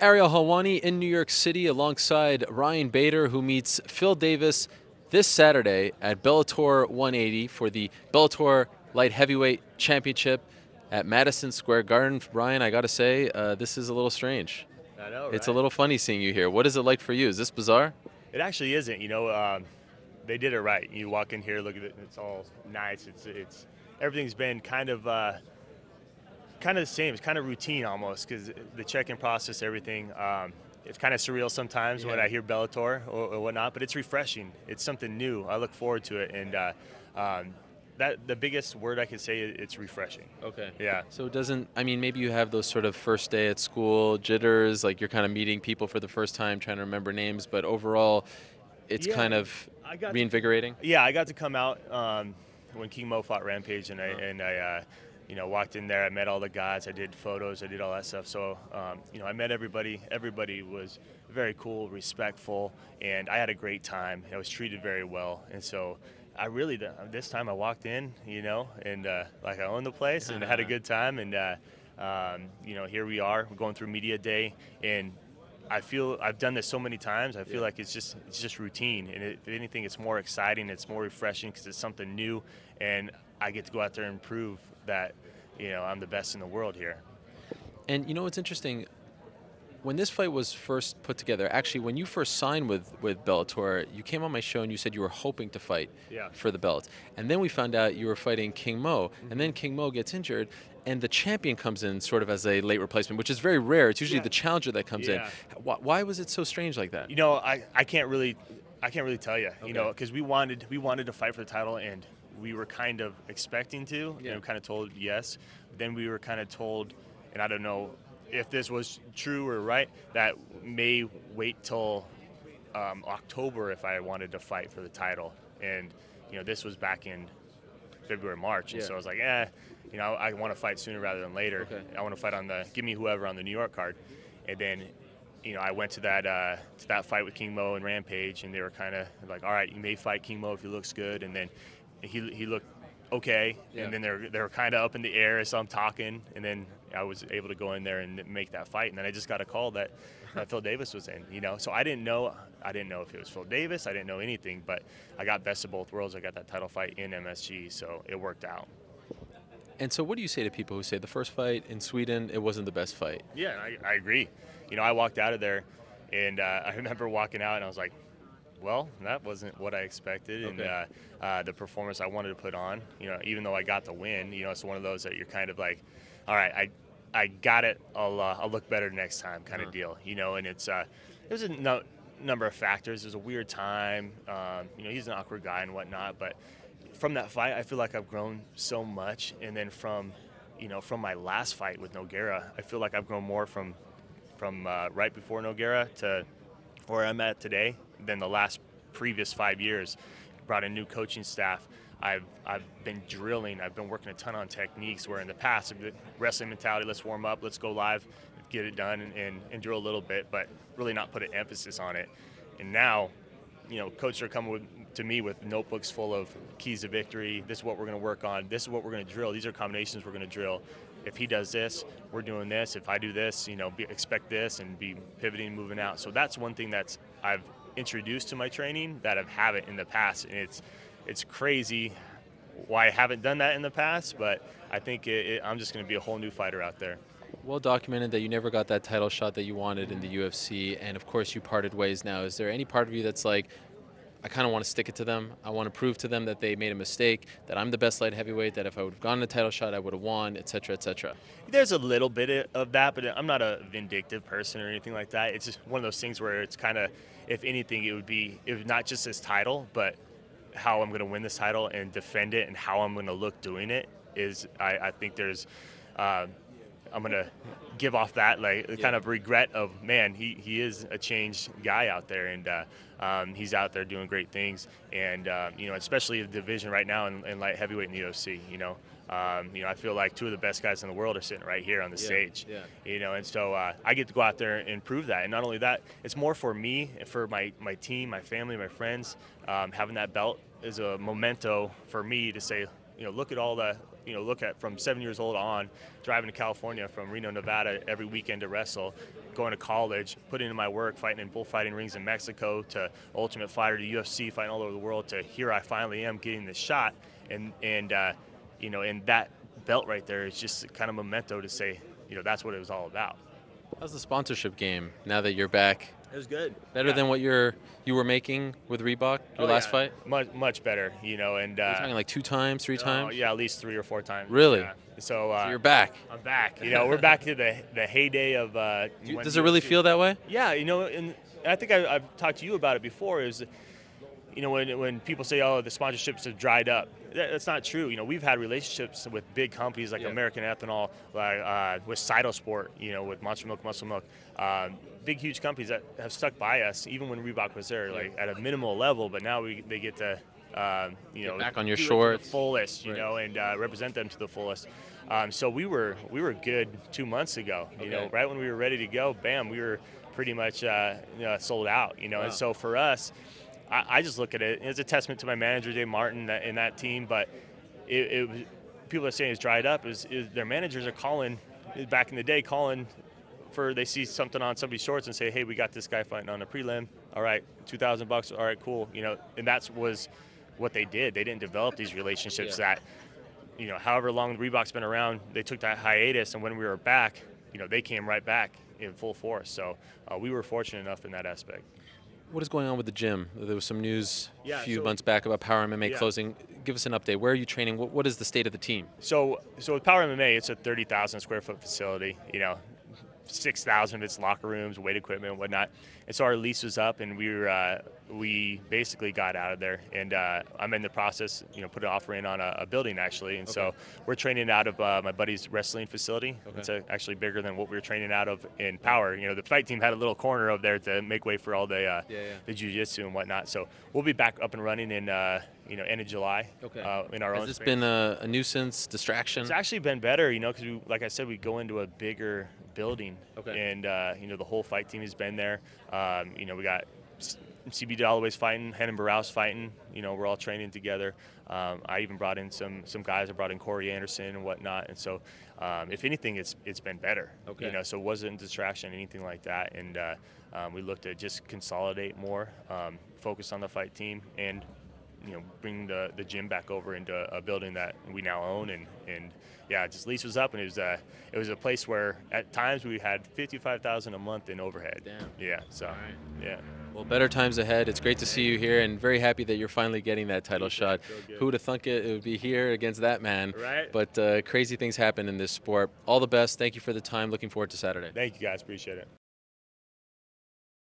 Ariel Helwani in New York City alongside Ryan Bader, who meets Phil Davis this Saturday at Bellator 180 for the Bellator Light Heavyweight Championship at Madison Square Garden. Ryan, I got to say, this is a little strange. I know, right? It's a little funny seeing you here. What is it like for you? Is this bizarre? It actually isn't. They did it right. You walk in here, look at it. It's all nice. It's everything's been kind of the same. It's kind of routine almost because the check-in process, everything. It's kind of surreal sometimes when I hear Bellator or whatnot, but it's refreshing. It's something new. I look forward to it, and that the biggest word I can say it's refreshing. Okay. Yeah. So it doesn't, I mean, maybe you have those sort of first day at school jitters, like you're kind of meeting people for the first time, trying to remember names, but overall, it's kind of reinvigorating. I got to come out when King Mo fought Rampage, and I walked in there. I met all the guys. I did photos. I did all that stuff. So, I met everybody. Everybody was very cool, respectful, and I had a great time. I was treated very well, and so I really, this time I walked in, and like I owned the place and had a good time. And, here we are. We're going through media day, and I feel I've done this so many times. I feel like it's just routine, and if anything, it's more exciting. It's more refreshing because it's something new, and I get to go out there and prove that I'm the best in the world here. And what's interesting, when this fight was first put together, actually when you first signed with Bellator, you came on my show and you said you were hoping to fight for the belt. And then we found out you were fighting King Mo, and then King Mo gets injured, and the champion comes in sort of as a late replacement, which is very rare. It's usually the challenger that comes in. Why was it so strange like that? I can't really tell you, because we wanted to fight for the title, and we were kind of expecting to, kind of told yes. Then we were kind of told, and I don't know if this was true or right, that may wait till October if I wanted to fight for the title. And, this was back in February, March. And so I was like, I want to fight sooner rather than later. Okay. I want to fight give me whoever on the New York card. And then, I went to that fight with King Mo and Rampage, and they were kind of like, all right, you may fight King Mo if he looks good. And then he looked okay, and then they were kind of up in the air as I'm talking, and then I was able to go in there and make that fight, and then I just got a call that Phil Davis was in, So I didn't know if it was Phil Davis. I didn't know anything, but I got best of both worlds. I got that title fight in MSG, so it worked out. And so what do you say to people who say the first fight in Sweden, it wasn't the best fight? Yeah, I agree. I walked out of there, and I remember walking out, and I was like, well, that wasn't what I expected, and the performance I wanted to put on, even though I got the win, it's one of those that you're kind of like, all right, I got it, I'll look better next time kind of deal, and it was a number of factors. It was a weird time, he's an awkward guy and whatnot, but from that fight, I feel like I've grown so much, and then from my last fight with Nogueira, I feel like I've grown more from right before Nogueira to where I'm at today than the last previous 5 years. Brought in new coaching staff. I've been drilling. I've been working a ton on techniques where in the past, wrestling mentality, let's warm up, let's go live, get it done, and drill a little bit, but really not put an emphasis on it. And now, coaches are coming to me with notebooks full of keys to victory. This is what we're going to work on. This is what we're going to drill. These are combinations we're going to drill. If he does this, we're doing this. If I do this, expect this, and be pivoting, moving out. So that's one thing that's I've introduced to my training that I haven't in the past, and it's crazy why I haven't done that in the past, but I think I'm just going to be a whole new fighter out there. Well documented that you never got that title shot that you wanted in the UFC, and of course you parted ways now. Is there any part of you that's like, I kind of want to stick it to them, I want to prove to them that they made a mistake, that I'm the best light heavyweight, that if I would have gotten a title shot I would have won, etc., etc.? There's a little bit of that, but I'm not a vindictive person or anything like that. It's just one of those things where it's kind of, if anything, it would not just this title, but how I'm going to win this title and defend it, and how I'm going to look doing it is, I think there's, I'm going to give off that kind of regret of, man, he is a changed guy out there, and he's out there doing great things, and especially the division right now in light heavyweight in the UFC. I feel like two of the best guys in the world are sitting right here on the stage. And so I get to go out there and prove that. And not only that, it's more for me, for my team, my family, my friends. Having that belt is a memento for me to say, look at all the look at from 7 years old on, driving to California from Reno, Nevada every weekend to wrestle, going to college, putting in my work, fighting in bullfighting rings in Mexico, to Ultimate Fighter, to UFC, fighting all over the world, to here I finally am getting this shot, and that belt right there is just kind of memento to say, that's what it was all about. How's the sponsorship game now that you're back? It was good. Better than what you were making with Reebok your last fight? Much better, and you're talking like 2 times, 3 times? Yeah, at least 3 or 4 times. Really? Yeah. So you're back. I'm back. We're back to the heyday of. Does it really feel that way? Yeah, and I think I've talked to you about it before. Is when people say, oh, the sponsorships have dried up, that's not true. We've had relationships with big companies like American Ethanol, like with Cytosport, with Monster Milk, Muscle Milk, big, huge companies that have stuck by us, even when Reebok was there, like at a minimal level. But now they get to, get back on your shorts, the fullest, and represent them to the fullest. So we were good 2 months ago. Right when we were ready to go, bam, we were pretty much sold out. Wow. And so for us, I just look at it as a testament to my manager, Dave Martin, and that team. But people are saying it's dried up. Is their managers are calling, back in the day, they see something on somebody's shorts and say, hey, we got this guy fighting on a prelim. All right, $2,000. All right, cool. And was what they did. They didn't develop these relationships that, however long Reebok's been around, they took that hiatus, and when we were back, they came right back in full force. So we were fortunate enough in that aspect. What is going on with the gym? There was some news a few months back about Power MMA closing. Give us an update. Where are you training? What is the state of the team? So with Power MMA, it's a 30,000 square foot facility. 6,000 of its locker rooms, weight equipment, and whatnot. And so our lease was up, and we basically got out of there. And I'm in the process, put an offer in on a building actually. And so we're training out of my buddy's wrestling facility. It's actually bigger than what we were training out of in Power. The fight team had a little corner over there to make way for all the jiu-jitsu and whatnot. So we'll be back up and running in end of July. In our own. Has this been a nuisance, distraction? It's actually been better, because like I said, we go into a bigger building, and the whole fight team has been there. We got CB Dalloway's fighting, Henan Barrow's fighting. We're all training together. I even brought in some guys. I brought in Corey Anderson and whatnot. And so, if anything, it's been better. So it wasn't a distraction, anything like that. And we looked to just consolidate more, focus on the fight team, and bring the gym back over into a building that we now own, and just lease was up, and it was a place where at times we had $55,000 a month in overhead. Damn. Yeah. So yeah. Well, better times ahead. It's great to see you here, and very happy that you're finally getting that title shot. Who would have thunk it would be here against that man? Right. But crazy things happen in this sport. All the best. Thank you for the time. Looking forward to Saturday. Thank you, guys. Appreciate it.